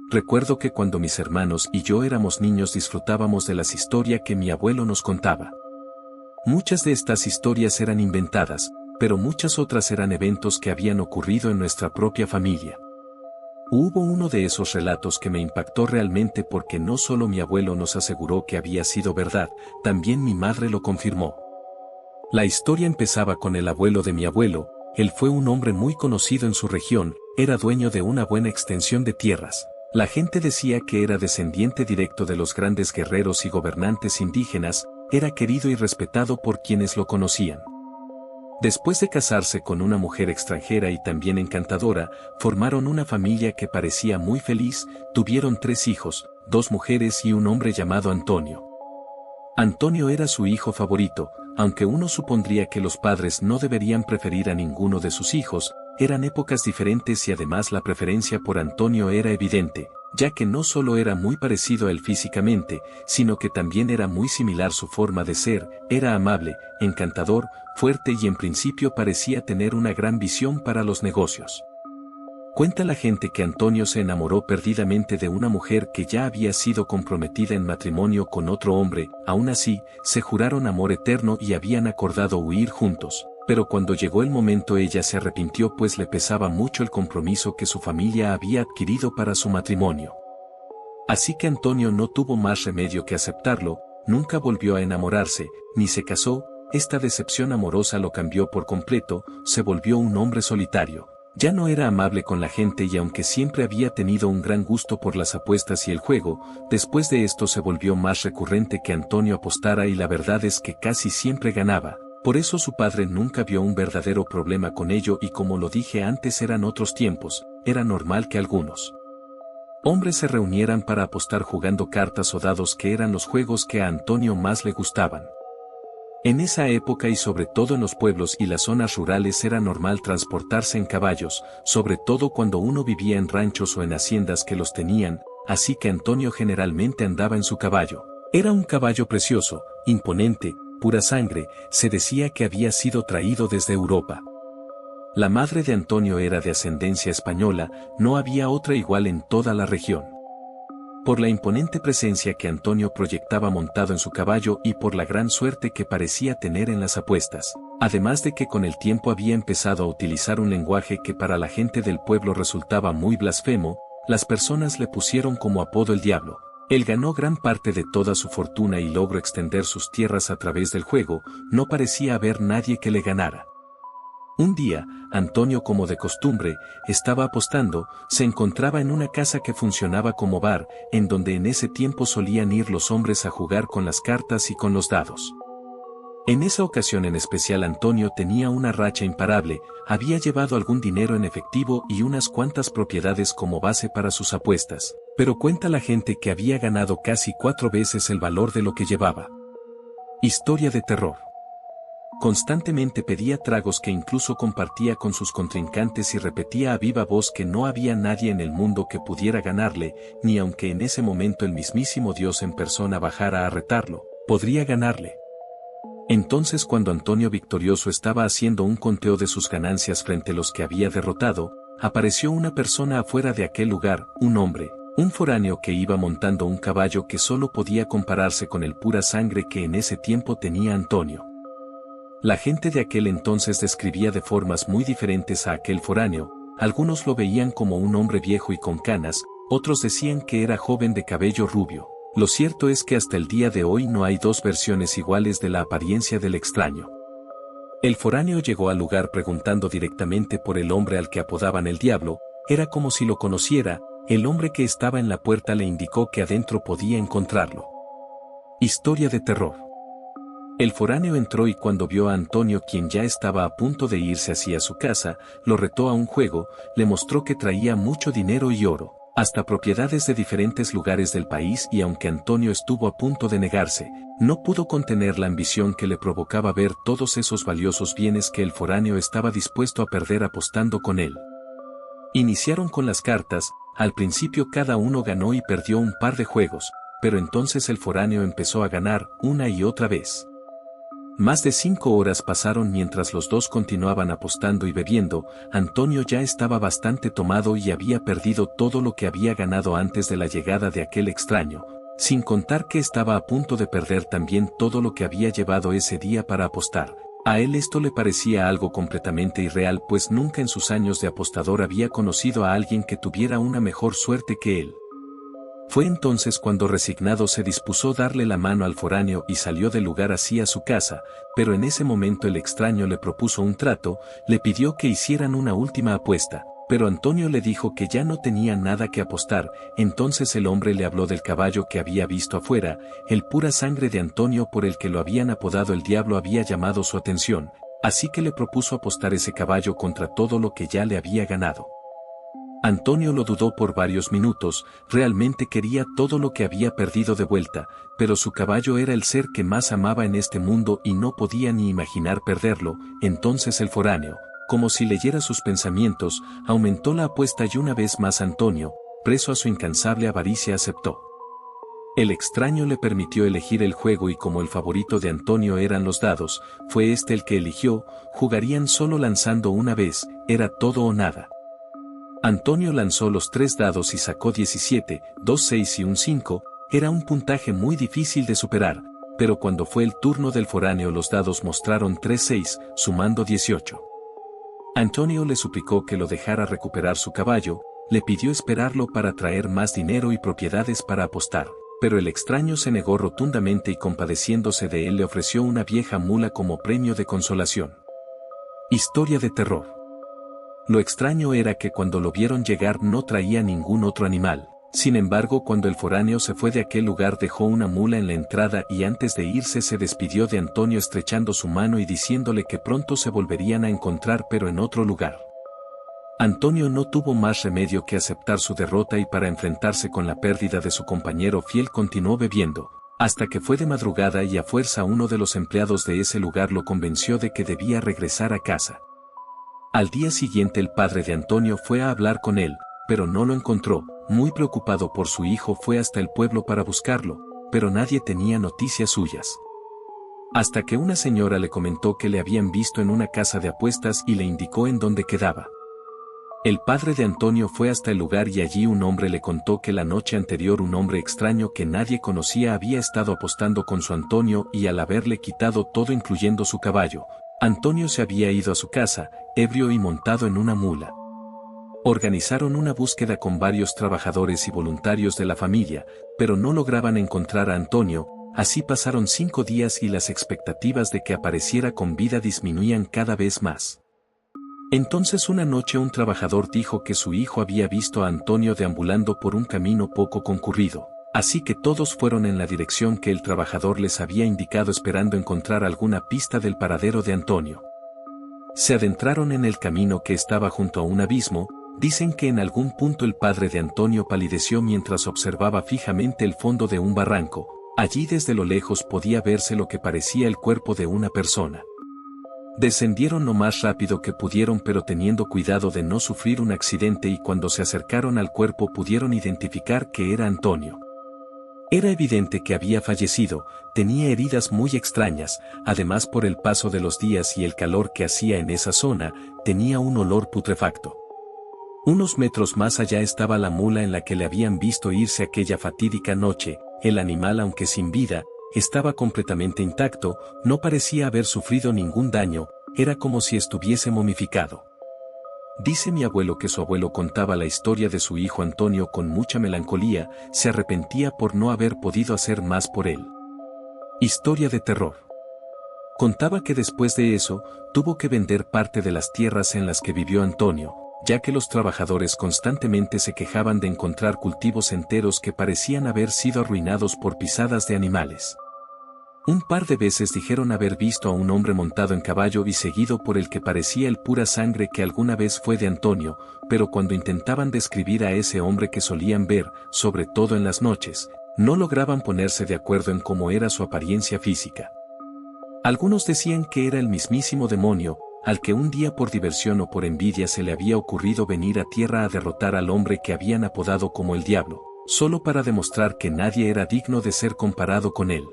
Recuerdo que cuando mis hermanos y yo éramos niños disfrutábamos de las historias que mi abuelo nos contaba. Muchas de estas historias eran inventadas, pero muchas otras eran eventos que habían ocurrido en nuestra propia familia. Hubo uno de esos relatos que me impactó realmente porque no solo mi abuelo nos aseguró que había sido verdad, también mi madre lo confirmó. La historia empezaba con el abuelo de mi abuelo. Él fue un hombre muy conocido en su región, era dueño de una buena extensión de tierras. La gente decía que era descendiente directo de los grandes guerreros y gobernantes indígenas, era querido y respetado por quienes lo conocían. Después de casarse con una mujer extranjera y también encantadora, formaron una familia que parecía muy feliz, tuvieron 3 hijos, 2 mujeres y un hombre llamado Antonio. Antonio era su hijo favorito, aunque uno supondría que los padres no deberían preferir a ninguno de sus hijos, eran épocas diferentes y además la preferencia por Antonio era evidente, ya que no solo era muy parecido a él físicamente, sino que también era muy similar su forma de ser, era amable, encantador, fuerte y en principio parecía tener una gran visión para los negocios. Cuenta la gente que Antonio se enamoró perdidamente de una mujer que ya había sido comprometida en matrimonio con otro hombre, aún así, se juraron amor eterno y habían acordado huir juntos, pero cuando llegó el momento ella se arrepintió pues le pesaba mucho el compromiso que su familia había adquirido para su matrimonio. Así que Antonio no tuvo más remedio que aceptarlo, nunca volvió a enamorarse, ni se casó, esta decepción amorosa lo cambió por completo, se volvió un hombre solitario. Ya no era amable con la gente y aunque siempre había tenido un gran gusto por las apuestas y el juego, después de esto se volvió más recurrente que Antonio apostara y la verdad es que casi siempre ganaba. Por eso su padre nunca vio un verdadero problema con ello y como lo dije antes eran otros tiempos, era normal que algunos hombres se reunieran para apostar jugando cartas o dados que eran los juegos que a Antonio más le gustaban. En esa época y sobre todo en los pueblos y las zonas rurales era normal transportarse en caballos, sobre todo cuando uno vivía en ranchos o en haciendas que los tenían, así que Antonio generalmente andaba en su caballo. Era un caballo precioso, imponente, pura sangre, se decía que había sido traído desde Europa. La madre de Antonio era de ascendencia española, no había otra igual en toda la región. Por la imponente presencia que Antonio proyectaba montado en su caballo y por la gran suerte que parecía tener en las apuestas, además de que con el tiempo había empezado a utilizar un lenguaje que para la gente del pueblo resultaba muy blasfemo, las personas le pusieron como apodo el Diablo. Él ganó gran parte de toda su fortuna y logró extender sus tierras a través del juego, no parecía haber nadie que le ganara. Un día, Antonio como de costumbre, estaba apostando, se encontraba en una casa que funcionaba como bar, en donde en ese tiempo solían ir los hombres a jugar con las cartas y con los dados. En esa ocasión en especial Antonio tenía una racha imparable, había llevado algún dinero en efectivo y unas cuantas propiedades como base para sus apuestas, pero cuenta la gente que había ganado casi 4 veces el valor de lo que llevaba. Historia de terror. Constantemente pedía tragos que incluso compartía con sus contrincantes y repetía a viva voz que no había nadie en el mundo que pudiera ganarle, ni aunque en ese momento el mismísimo Dios en persona bajara a retarlo, podría ganarle. Entonces cuando Antonio victorioso estaba haciendo un conteo de sus ganancias frente a los que había derrotado, apareció una persona afuera de aquel lugar, un hombre, un foráneo que iba montando un caballo que solo podía compararse con el pura sangre que en ese tiempo tenía Antonio. La gente de aquel entonces describía de formas muy diferentes a aquel foráneo, algunos lo veían como un hombre viejo y con canas, otros decían que era joven de cabello rubio. Lo cierto es que hasta el día de hoy no hay 2 versiones iguales de la apariencia del extraño. El foráneo llegó al lugar preguntando directamente por el hombre al que apodaban el Diablo, era como si lo conociera, el hombre que estaba en la puerta le indicó que adentro podía encontrarlo. Historia de terror. El foráneo entró y cuando vio a Antonio quien ya estaba a punto de irse hacia su casa, lo retó a un juego, le mostró que traía mucho dinero y oro, hasta propiedades de diferentes lugares del país y aunque Antonio estuvo a punto de negarse, no pudo contener la ambición que le provocaba ver todos esos valiosos bienes que el foráneo estaba dispuesto a perder apostando con él. Iniciaron con las cartas, al principio cada uno ganó y perdió un par de juegos, pero entonces el foráneo empezó a ganar una y otra vez. Más de 5 horas pasaron mientras los dos continuaban apostando y bebiendo. Antonio ya estaba bastante tomado y había perdido todo lo que había ganado antes de la llegada de aquel extraño, sin contar que estaba a punto de perder también todo lo que había llevado ese día para apostar. A él esto le parecía algo completamente irreal, pues nunca en sus años de apostador había conocido a alguien que tuviera una mejor suerte que él. Fue entonces cuando resignado se dispuso darle la mano al foráneo y salió del lugar hacia su casa, pero en ese momento el extraño le propuso un trato, le pidió que hicieran una última apuesta, pero Antonio le dijo que ya no tenía nada que apostar. Entonces el hombre le habló del caballo que había visto afuera. El pura sangre de Antonio, por el que lo habían apodado el diablo, había llamado su atención, así que le propuso apostar ese caballo contra todo lo que ya le había ganado. Antonio lo dudó por varios minutos, realmente quería todo lo que había perdido de vuelta, pero su caballo era el ser que más amaba en este mundo y no podía ni imaginar perderlo. Entonces el foráneo, como si leyera sus pensamientos, aumentó la apuesta y una vez más Antonio, preso a su incansable avaricia, aceptó. El extraño le permitió elegir el juego y como el favorito de Antonio eran los dados, fue este el que eligió. Jugarían solo lanzando una vez, era todo o nada. Antonio lanzó los 3 dados y sacó 17, 2 6 y un 5, era un puntaje muy difícil de superar, pero cuando fue el turno del foráneo los dados mostraron 3 6, sumando 18. Antonio le suplicó que lo dejara recuperar su caballo, le pidió esperarlo para traer más dinero y propiedades para apostar, pero el extraño se negó rotundamente y compadeciéndose de él le ofreció una vieja mula como premio de consolación. Historia de terror. Lo extraño era que cuando lo vieron llegar no traía ningún otro animal. Sin embargo, cuando el foráneo se fue de aquel lugar dejó una mula en la entrada y antes de irse se despidió de Antonio estrechando su mano y diciéndole que pronto se volverían a encontrar pero en otro lugar. Antonio no tuvo más remedio que aceptar su derrota y para enfrentarse con la pérdida de su compañero fiel continuó bebiendo, hasta que fue de madrugada y a fuerza uno de los empleados de ese lugar lo convenció de que debía regresar a casa. Al día siguiente el padre de Antonio fue a hablar con él, pero no lo encontró. Muy preocupado por su hijo fue hasta el pueblo para buscarlo, pero nadie tenía noticias suyas. Hasta que una señora le comentó que le habían visto en una casa de apuestas y le indicó en dónde quedaba. El padre de Antonio fue hasta el lugar y allí un hombre le contó que la noche anterior un hombre extraño que nadie conocía había estado apostando con su Antonio y al haberle quitado todo incluyendo su caballo, Antonio se había ido a su casa, ebrio y montado en una mula. Organizaron una búsqueda con varios trabajadores y voluntarios de la familia, pero no lograban encontrar a Antonio. Así pasaron 5 días y las expectativas de que apareciera con vida disminuían cada vez más. Entonces una noche un trabajador dijo que su hijo había visto a Antonio deambulando por un camino poco concurrido, así que todos fueron en la dirección que el trabajador les había indicado esperando encontrar alguna pista del paradero de Antonio. Se adentraron en el camino que estaba junto a un abismo. Dicen que en algún punto el padre de Antonio palideció mientras observaba fijamente el fondo de un barranco. Allí desde lo lejos podía verse lo que parecía el cuerpo de una persona. Descendieron lo más rápido que pudieron pero teniendo cuidado de no sufrir un accidente y cuando se acercaron al cuerpo pudieron identificar que era Antonio. Era evidente que había fallecido, tenía heridas muy extrañas, además por el paso de los días y el calor que hacía en esa zona, tenía un olor putrefacto. Unos metros más allá estaba la mula en la que le habían visto irse aquella fatídica noche. El animal, aunque sin vida, estaba completamente intacto, no parecía haber sufrido ningún daño, era como si estuviese momificado. Dice mi abuelo que su abuelo contaba la historia de su hijo Antonio con mucha melancolía, se arrepentía por no haber podido hacer más por él. Historia de terror. Contaba que después de eso, tuvo que vender parte de las tierras en las que vivió Antonio, ya que los trabajadores constantemente se quejaban de encontrar cultivos enteros que parecían haber sido arruinados por pisadas de animales. Un par de veces dijeron haber visto a un hombre montado en caballo y seguido por el que parecía el pura sangre que alguna vez fue de Antonio, pero cuando intentaban describir a ese hombre que solían ver, sobre todo en las noches, no lograban ponerse de acuerdo en cómo era su apariencia física. Algunos decían que era el mismísimo demonio, al que un día por diversión o por envidia se le había ocurrido venir a tierra a derrotar al hombre que habían apodado como el diablo, solo para demostrar que nadie era digno de ser comparado con él.